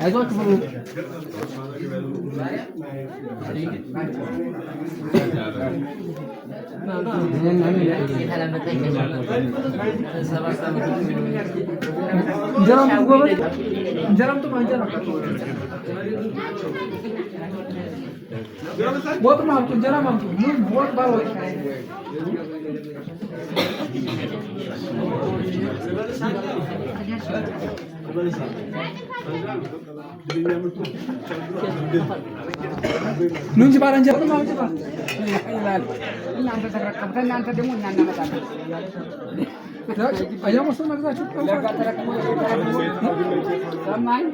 አይዟችሁ ብሉ። እንጀራም ጥሩ እንጀራ ወጥ ማምጡ እንጀራ ማምጡ ወጥ ባልወጥ ኑ እንጂ ባለ እንጀራ ማምጡ ይላል። እናንተ ተረከብተ እናንተ ደግሞ እኛ እናመጣለን። አያሞስ መግዛችሁ ሰማኝ